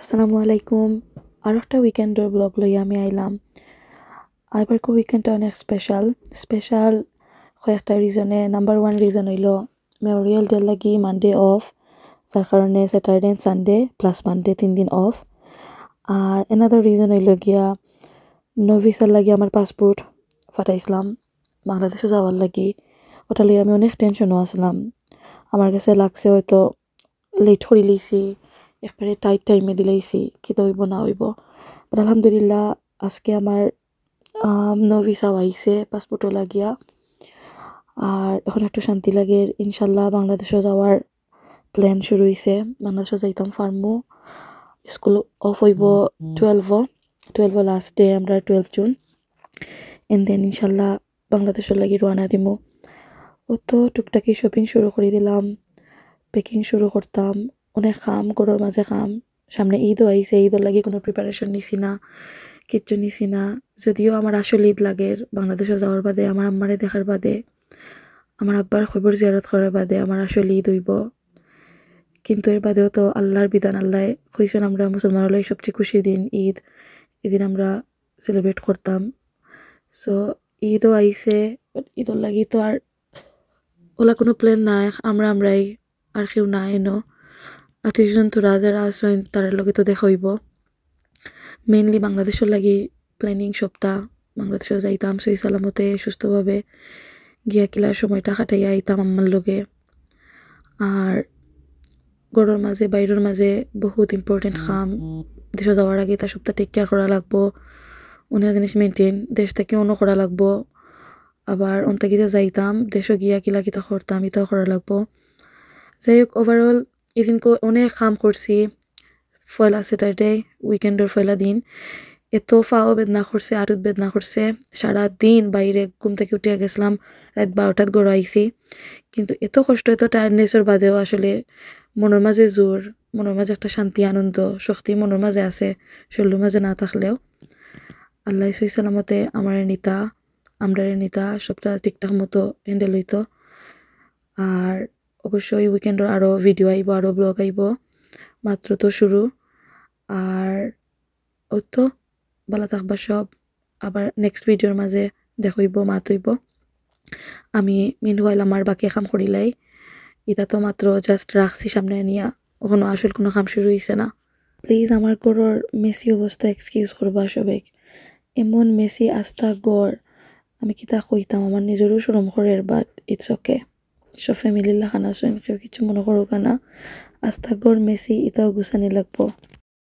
আসসালামু আলাইকুম। আরও একটা উইকেন্ডের ব্লগ লইয়া আমি আইলাম। এবারকার উইকেন্ডটা অনেক স্পেশাল কয়েকটা রিজনে। নাম্বার 1 রিজন হইল মেমোরিয়াল ডে লাগি মানডে অফ, যার কারণে Saturday and Sunday plus Monday 3 দিন অফ। আর এনাদার রিজন হইল গিয়া ভিসার লাগি আমার পাসপোর্ট ফাটাইছিলাম বাংলাদেশে যাওয়ার লাগি। ওটা লইয়া আমি অনেক টেনশনও আসলাম। আমার কাছে লাগছে হয়তো লেট করে লইছি, একবারে টাইট টাইমে দিলাইছি, কিতা হইব না হইব। বাট আলহামদুলিল্লাহ আজকে আমার ভিসাও আইছে পাসপোর্টও লাগিয়া। আর এখন একটু শান্তি লাগে। ইনশাল্লাহ বাংলাদেশে যাওয়ার প্ল্যান শুরু হয়েছে। বাংলাদেশে যাইতাম ফার্মু। স্কুল অফ হইব 12 লাস্ট ডে আমরা 12 জুন। এন্ড দেন ইনশাল্লাহ বাংলাদেশের লাগি রওনা দিমু। ও তো টুকটাকি শপিং শুরু করে দিলাম, পেকিং শুরু করতাম। অনেক কাম, গরুর মাঝে কাম। সামনে ঈদও আইছে, ঈদের লাগি কোনো প্রিপারেশন নিছি না, কিচ্ছু নিছি না। যদিও আমার আসল ঈদ লাগে বাংলাদেশে যাওয়ার বাদে, আমার আম্মারে দেখার বাদে, আমার আব্বার খবর জিয়ারত করার বাদে আমার আসল ঈদ হইব। কিন্তু এর বাদেও তো আল্লাহর বিধান, আল্লাহ কইছেন আমরা মুসলমানের লাগি সবচেয়ে খুশির দিন ঈদ, এদিন আমরা সেলিব্রেট করতাম। সো ঈদও আইছে, ঈদের লাগি তো আর ওলা কোনো প্ল্যান নাই। আমরাই আর কেউ নাই এনো। আত্মীয়স্বজন তো যারা আসেন তার লগে তো দেখা হইব। মেইনলি বাংলাদেশের লাগি প্ল্যানিং সপ্তাহ। বাংলাদেশে যাইতাম সহি সালামতে সুস্থভাবে গিয়া কিলার সময়টা কাটাইয়া আইতাম আম্মার লগে। আর ঘরের মাঝে বাইরের মাঝে বহুত ইম্পর্টেন্ট কাম। দেশে যাওয়ার আগে তার সপ্তাহ টেক কেয়ার করা লাগবো, অনেক জিনিস মেনটেন দেশ থেকে অন্য করা লাগবো। আবার অন্তাকি যে যাইতাম দেশে গিয়া কিলা কিতা করতাম ইতাও করা লাগবো। যাই হোক, ওভারঅল এদিন অনেক কাম করছি। পয়লা স্যাটারডে উইকেন্ডের পয়লা দিন এত ফাও বেদনা করছে, আরুত বেদনা করছে। সারা দিন বাইরে ঘুম থেকে উঠিয়া গেছিলাম, রাত 12টাত গড় আইছি। কিন্তু এত কষ্ট, এত টায়ার্ডনেসের বাদেও আসলে মনের মাঝে জোর, মনের মাঝে একটা শান্তি, আনন্দ, শক্তি মনের মাঝে আছে, শরীরের মাঝে না থাকলেও। আল্লাহ সহি সালামতে আমার নিতা সবটা ঠিকঠাক মতো হ্যান্ডেল হইতো। আর অবশ্যই উইকেন্ডের আরও ভিডিও আইব, আরও ব্লগ আইব, মাত্র তো শুরু। আর ও তো ভালো থাকবা সব। আবার নেক্সট ভিডিওর মাঝে দেখইব, মাতইব। আমি মিনওয়াইল আমার বাকি কাম করিলাই। এটা তো মাত্র জাস্ট রাখছি সামনে নিয়া, ওখানে আসল কোনো কাম শুরু হয়েছে না। প্লিজ আমার গড়ের মেসি অবস্থা এক্সকিউজ করবা সবাই। এমন মেসি আস্তা গড়, আমি কিতা কইতাম, আমার নিজেরও শরম করে। বাট ইটস ওকে, সব ফ্যামিলির লাখান আসেন, কেউ কিছু মনে করুক না। আস্তা গড় মেসি, এটাও গুছানি লাগবো।